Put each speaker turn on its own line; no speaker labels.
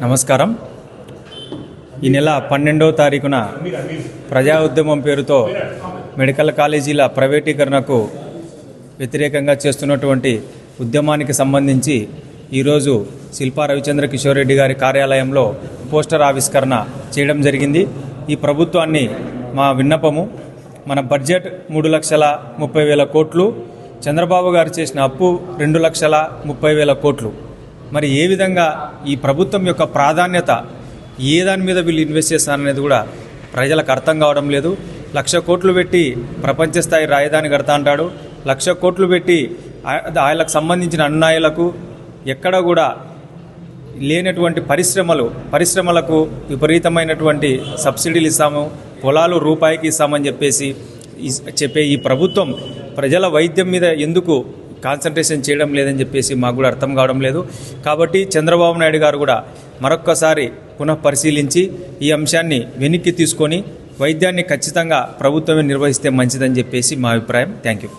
నమస్కారం. ఈ నెల 12వ తారీఖున ప్రజా ఉద్యమం పేరుతో మెడికల్ కాలేజీల ప్రైవేటీకరణకు వ్యతిరేకంగా చేస్తున్నటువంటి ఉద్యమానికి సంబంధించి ఈరోజు శిల్పా రవిచంద్ర కిషోర్ రెడ్డి గారి కార్యాలయంలో పోస్టర్ ఆవిష్కరణ చేయడం జరిగింది. ఈ ప్రభుత్వాన్ని మా విన్నపము, మన బడ్జెట్ 3,30,000 కోట్లు, చంద్రబాబు గారు చేసిన అప్పు 2,30,000 కోట్లు. మరి ఏ విధంగా ఈ ప్రభుత్వం యొక్క ప్రాధాన్యత ఏ దాని మీద వీళ్ళు ఇన్వెస్ట్ చేస్తారనేది కూడా ప్రజలకు అర్థం కావడం లేదు. 1,00,000 కోట్లు పెట్టి ప్రపంచ స్థాయి రాజధాని కడతా అంటాడు. 1,00,000 కోట్లు పెట్టి ఆయనకు సంబంధించిన అన్యాయులకు ఎక్కడ కూడా లేనటువంటి పరిశ్రమలకు విపరీతమైనటువంటి సబ్సిడీలు ఇస్తాము, పొలాలు రూపాయికి ఇస్తామని చెప్పే ఈ ప్రభుత్వం ప్రజల వైద్యం మీద ఎందుకు కాన్సన్ట్రేషన్ చేయడం లేదని చెప్పేసి మాకు కూడా అర్థం కావడం లేదు. కాబట్టి చంద్రబాబు నాయుడు గారు కూడా మరొక్కసారి పునఃపరిశీలించి ఈ అంశాన్ని వెనక్కి తీసుకొని వైద్యాన్ని ఖచ్చితంగా ప్రభుత్వమే నిర్వహిస్తే మంచిదని చెప్పేసి మా అభిప్రాయం. Thank you.